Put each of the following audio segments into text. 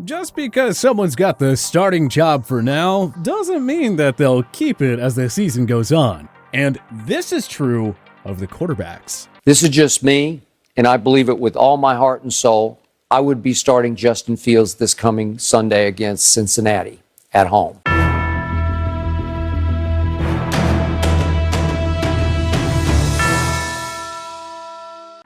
Just because someone's got the starting job for now doesn't mean that they'll keep it as the season goes on. And this is true of the quarterbacks. This is just me, and I believe it with all my heart and soul. I would be starting Justin Fields this coming Sunday against Cincinnati at home.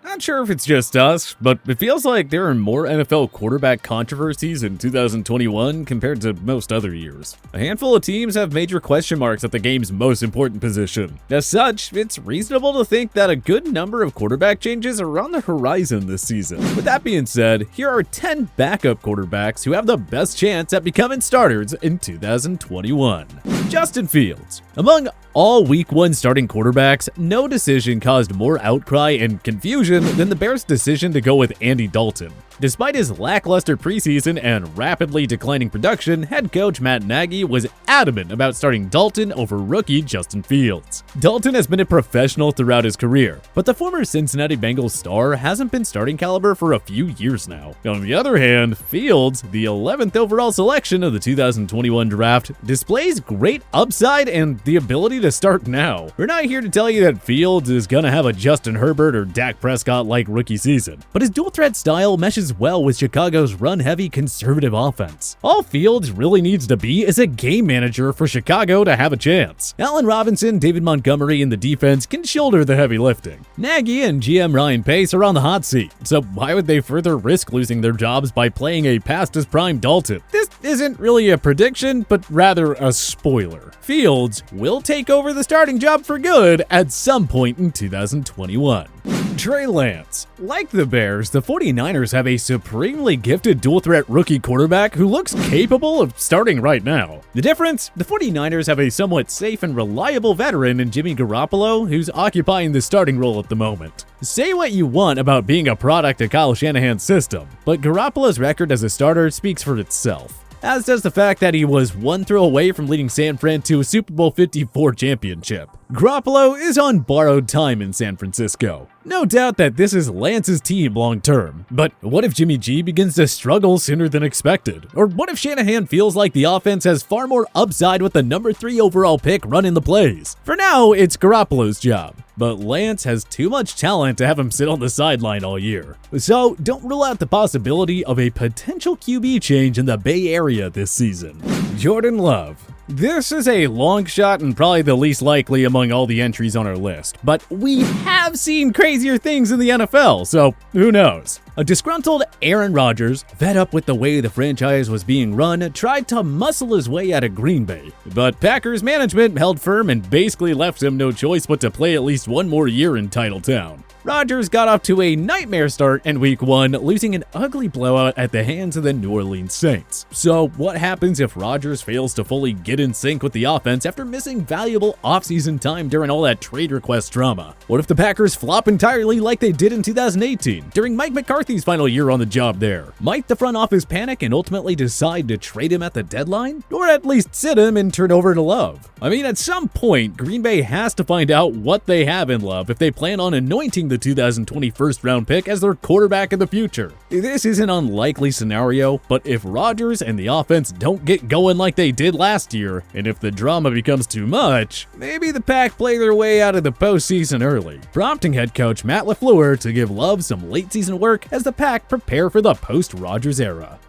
Not sure if it's just us, but it feels like there are more NFL quarterback controversies in 2021 compared to most other years. A handful of teams have major question marks at the game's most important position. As such, it's reasonable to think that a good number of quarterback changes are on the horizon this season. With that being said, here are 10 backup quarterbacks who have the best chance at becoming starters in 2021. Justin Fields. Among all Week 1 starting quarterbacks, no decision caused more outcry and confusion than the Bears' decision to go with Andy Dalton. Despite his lackluster preseason and rapidly declining production, head coach Matt Nagy was adamant about starting Dalton over rookie Justin Fields. Dalton has been a professional throughout his career, but the former Cincinnati Bengals star hasn't been starting caliber for a few years now. On the other hand, Fields, the 11th overall selection of the 2021 draft, displays great upside and the ability to start now. We're not here to tell you that Fields is gonna have a Justin Herbert or Dak Prescott-like rookie season, but his dual-threat style meshes well with Chicago's run-heavy conservative offense. All Fields really needs to be is a game manager for Chicago to have a chance. Allen Robinson, David Montgomery, and the defense can shoulder the heavy lifting. Nagy and GM Ryan Pace are on the hot seat, so why would they further risk losing their jobs by playing a past-his-prime Dalton? This isn't really a prediction, but rather a spoiler. Fields will take over the starting job for good at some point in 2021. Trey Lance. Like the Bears, the 49ers have a supremely gifted dual-threat rookie quarterback who looks capable of starting right now. The difference? The 49ers have a somewhat safe and reliable veteran in Jimmy Garoppolo who's occupying the starting role at the moment. Say what you want about being a product of Kyle Shanahan's system, but Garoppolo's record as a starter speaks for itself. As does the fact that he was one throw away from leading San Fran to a Super Bowl 54 championship. Garoppolo is on borrowed time in San Francisco. No doubt that this is Lance's team long term, but what if Jimmy G begins to struggle sooner than expected? Or what if Shanahan feels like the offense has far more upside with the number 3 overall pick running the plays? For now, it's Garoppolo's job, but Lance has too much talent to have him sit on the sideline all year. So don't rule out the possibility of a potential QB change in the Bay Area this season. Jordan Love. This is a long shot and probably the least likely among all the entries on our list, but we have seen crazier things in the NFL, so who knows? A disgruntled Aaron Rodgers, fed up with the way the franchise was being run, tried to muscle his way out of Green Bay, but Packers management held firm and basically left him no choice but to play at least one more year in Titletown. Rodgers got off to a nightmare start in Week 1, losing an ugly blowout at the hands of the New Orleans Saints. So what happens if Rodgers fails to fully get in sync with the offense after missing valuable offseason time during all that trade request drama? What if the Packers flop entirely like they did in 2018, during Mike McCarthy's final year on the job there? Might the front office panic and ultimately decide to trade him at the deadline? Or at least sit him and turn over to Love? I mean, at some point, Green Bay has to find out what they have in Love if they plan on anointing the 2020 first-round pick as their quarterback of the future. This is an unlikely scenario, but if Rodgers and the offense don't get going like they did last year, and if the drama becomes too much, maybe the Pack play their way out of the postseason early, prompting head coach Matt LaFleur to give Love some late-season work as the Pack prepare for the post-Rodgers era.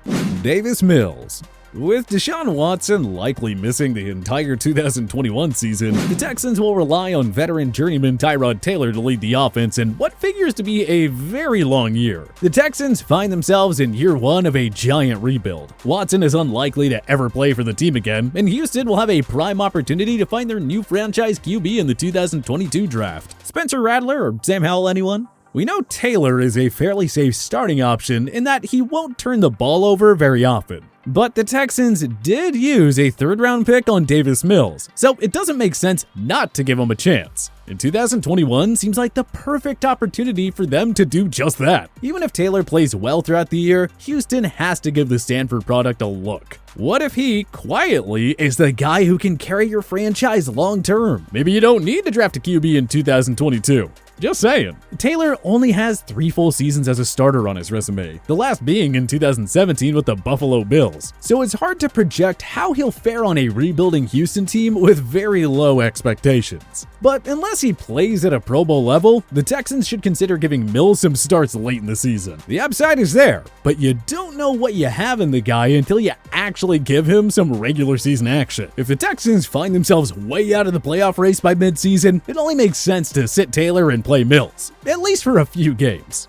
Davis Mills. With Deshaun Watson likely missing the entire 2021 season, the Texans will rely on veteran journeyman Tyrod Taylor to lead the offense in what figures to be a very long year. The Texans find themselves in year 1 of a giant rebuild. Watson is unlikely to ever play for the team again, and Houston will have a prime opportunity to find their new franchise QB in the 2022 draft. Spencer Rattler or Sam Howell, anyone? We know Taylor is a fairly safe starting option in that he won't turn the ball over very often. But the Texans did use a third-round pick on Davis Mills, so it doesn't make sense not to give him a chance. And 2021 seems like the perfect opportunity for them to do just that. Even if Taylor plays well throughout the year, Houston has to give the Stanford product a look. What if he, quietly, is the guy who can carry your franchise long-term? Maybe you don't need to draft a QB in 2022. Just saying. Taylor only has 3 full seasons as a starter on his resume, the last being in 2017 with the Buffalo Bills. So it's hard to project how he'll fare on a rebuilding Houston team with very low expectations. But unless he plays at a Pro Bowl level, the Texans should consider giving Mills some starts late in the season. The upside is there, but you don't know what you have in the guy until you actually give him some regular season action. If the Texans find themselves way out of the playoff race by midseason, it only makes sense to sit Taylor and play Mills, at least for a few games.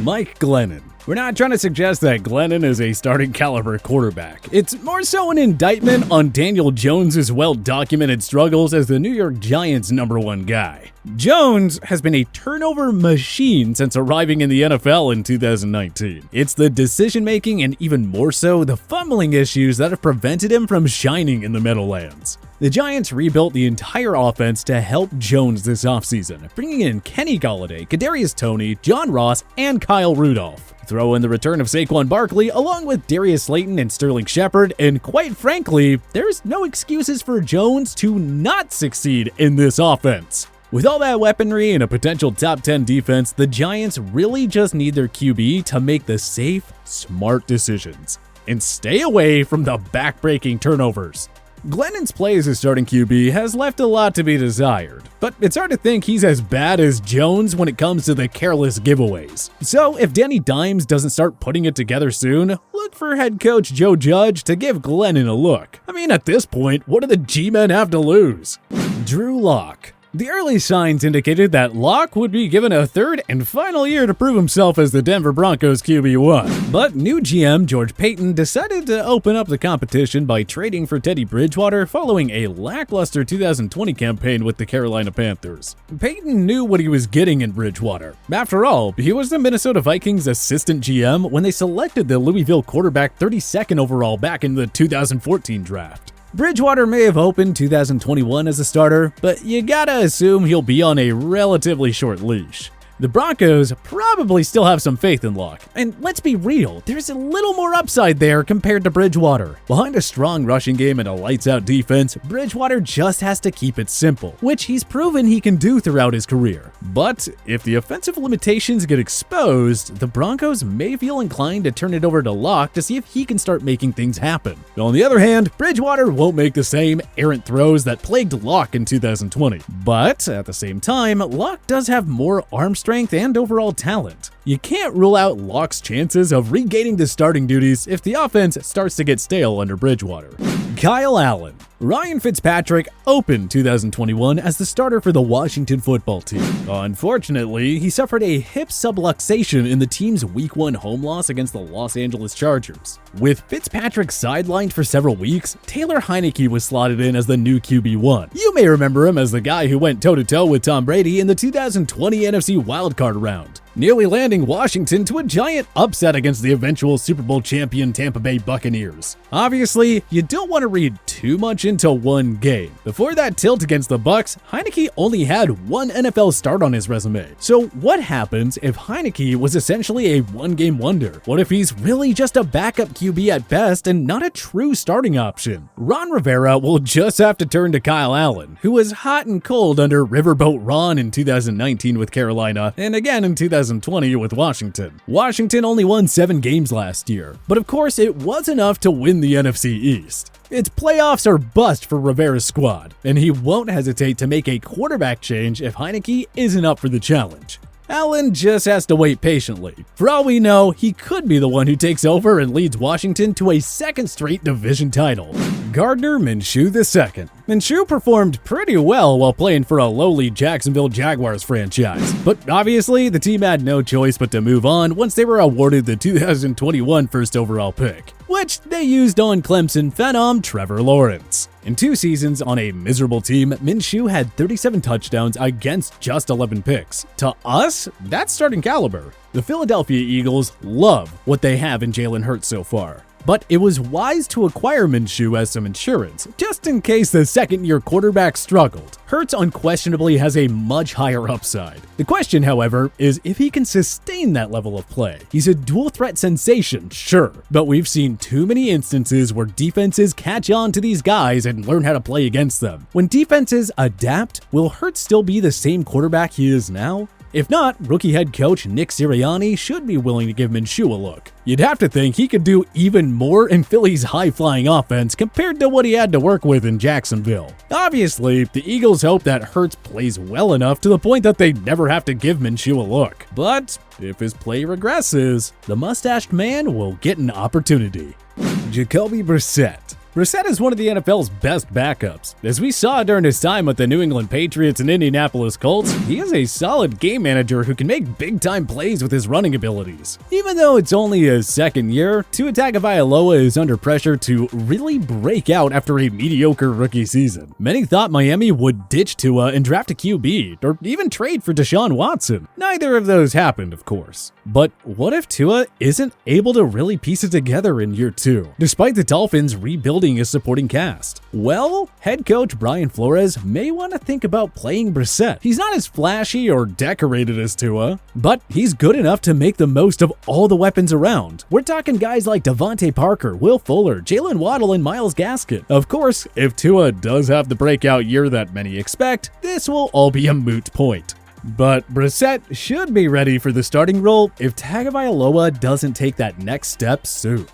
Mike Glennon. We're not trying to suggest that Glennon is a starting caliber quarterback. It's more so an indictment on Daniel Jones' well-documented struggles as the New York Giants' #1 guy. Jones has been a turnover machine since arriving in the NFL in 2019. It's the decision-making and even more so the fumbling issues that have prevented him from shining in the Meadowlands. The Giants rebuilt the entire offense to help Jones this offseason, bringing in Kenny Golladay, Kadarius Toney, John Ross, and Kyle Rudolph. Throw in the return of Saquon Barkley along with Darius Slayton and Sterling Shepard, and quite frankly, there's no excuses for Jones to not succeed in this offense. With all that weaponry and a potential top 10 defense, the Giants really just need their QB to make the safe, smart decisions and stay away from the back-breaking turnovers. Glennon's play as a starting QB has left a lot to be desired, but it's hard to think he's as bad as Jones when it comes to the careless giveaways. So if Danny Dimes doesn't start putting it together soon, look for head coach Joe Judge to give Glennon a look. I mean, at this point, what do the G-men have to lose? Drew Lock. The early signs indicated that Locke would be given a 3rd and final year to prove himself as the Denver Broncos QB1. But new GM George Paton decided to open up the competition by trading for Teddy Bridgewater following a lackluster 2020 campaign with the Carolina Panthers. Paton knew what he was getting in Bridgewater. After all, he was the Minnesota Vikings assistant GM when they selected the Louisville quarterback 32nd overall back in the 2014 draft. Bridgewater may have opened 2021 as a starter, but you gotta assume he'll be on a relatively short leash. The Broncos probably still have some faith in Locke, and let's be real, there's a little more upside there compared to Bridgewater. Behind a strong rushing game and a lights-out defense, Bridgewater just has to keep it simple, which he's proven he can do throughout his career. But if the offensive limitations get exposed, the Broncos may feel inclined to turn it over to Locke to see if he can start making things happen. On the other hand, Bridgewater won't make the same errant throws that plagued Locke in 2020. But at the same time, Locke does have more arm strength and overall talent. You can't rule out Locke's chances of regaining the starting duties if the offense starts to get stale under Bridgewater. Kyle Allen. Ryan Fitzpatrick opened 2021 as the starter for the Washington football team. Unfortunately, he suffered a hip subluxation in the team's Week 1 home loss against the Los Angeles Chargers. With Fitzpatrick sidelined for several weeks, Taylor Heineke was slotted in as the new QB1. You may remember him as the guy who went toe-to-toe with Tom Brady in the 2020 NFC wildcard round, nearly landing Washington to a giant upset against the eventual Super Bowl champion Tampa Bay Buccaneers. Obviously, you don't want to read too much into one game. Before that tilt against the Bucs, Heineke only had 1 NFL start on his resume. So what happens if Heineke was essentially a one-game wonder? What if he's really just a backup QB at best and not a true starting option? Ron Rivera will just have to turn to Kyle Allen, who was hot and cold under Riverboat Ron in 2019 with Carolina, and again in 2020 with Washington. Washington only won 7 games last year, but of course it was enough to win the NFC East. It's playoffs or bust for Rivera's squad, and he won't hesitate to make a quarterback change if Heineke isn't up for the challenge. Allen just has to wait patiently. For all we know, he could be the one who takes over and leads Washington to a 2nd straight division title. Gardner Minshew II. Minshew performed pretty well while playing for a lowly Jacksonville Jaguars franchise, but obviously the team had no choice but to move on once they were awarded the 2021 first overall pick, which they used on Clemson phenom Trevor Lawrence. In 2 seasons on a miserable team, Minshew had 37 touchdowns against just 11 picks. To us, that's starting caliber. The Philadelphia Eagles love what they have in Jalen Hurts so far. But it was wise to acquire Minshew as some insurance, just in case the second-year quarterback struggled. Hurts unquestionably has a much higher upside. The question, however, is if he can sustain that level of play. He's a dual-threat sensation, sure, but we've seen too many instances where defenses catch on to these guys and learn how to play against them. When defenses adapt, will Hurts still be the same quarterback he is now? If not, rookie head coach Nick Sirianni should be willing to give MINSHEW a look. You'd have to think he could do even more in Philly's high-flying offense compared to what he had to work with in Jacksonville. Obviously, the Eagles hope that Hurts plays well enough to the point that they never have to give MINSHEW a look. But if his play regresses, the mustached man will get an opportunity. JACOBY BRISSETT. Brissett is one of the NFL's best backups. As we saw during his time with the New England Patriots and Indianapolis Colts, he is a solid game manager who can make big-time plays with his running abilities. Even though it's only his second year, Tua Tagovailoa is under pressure to really break out after a mediocre rookie season. Many thought Miami would ditch Tua and draft a QB, or even trade for Deshaun Watson. Neither of those happened, of course. But what if Tua isn't able to really piece it together in year 2, despite the Dolphins rebuilding his supporting cast? Well, head coach Brian Flores may want to think about playing Brissett. He's not as flashy or decorated as Tua, but he's good enough to make the most of all the weapons around. We're talking guys like Devontae Parker, Will Fuller, Jalen Waddle, and Myles Gaskin. Of course, if Tua does have the breakout year that many expect, this will all be a moot point. But Brissett should be ready for the starting role if Tagovailoa doesn't take that next step soon.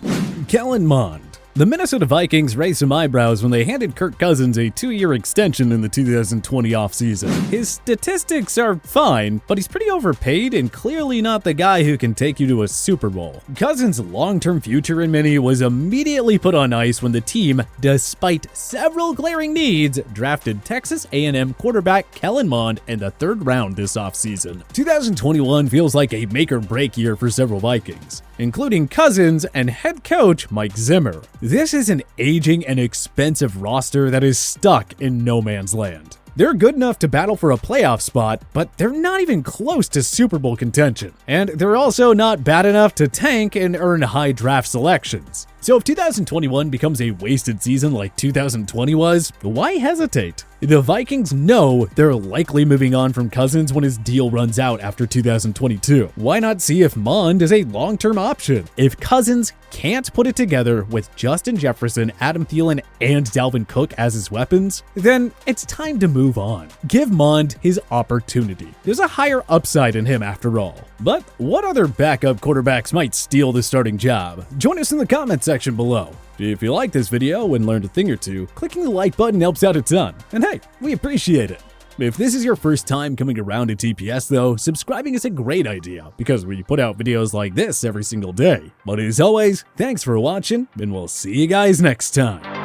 KELLEN MOND. The Minnesota Vikings raised some eyebrows when they handed Kirk Cousins a 2-year extension in the 2020 offseason. His statistics are fine, but he's pretty overpaid and clearly not the guy who can take you to a Super Bowl. Cousins' long-term future in Minnie was immediately put on ice when the team, despite several glaring needs, drafted Texas A&M quarterback KELLEN MOND in the 3rd round this offseason. 2021 feels like a make-or-break year for several Vikings, including Cousins and head coach Mike Zimmer. This is an aging and expensive roster that is stuck in no man's land. They're good enough to battle for a playoff spot, but they're not even close to Super Bowl contention. And they're also not bad enough to tank and earn high draft selections. So if 2021 becomes a wasted season like 2020 was, why hesitate? The Vikings know they're likely moving on from Cousins when his deal runs out after 2022. Why not see if MOND is a long-term option? If Cousins can't put it together with Justin Jefferson, Adam Thielen, and Dalvin Cook as his weapons, then it's time to move on. Give MOND his opportunity. There's a higher upside in him after all. But what other backup quarterbacks might steal the starting job? Join us in the comment section below. If you like this video and learned a thing or two, clicking the like button helps out a ton. And hey, we appreciate it. If this is your first time coming around to TPS though, subscribing is a great idea because we put out videos like this every single day. But as always, thanks for watching and we'll see you guys next time.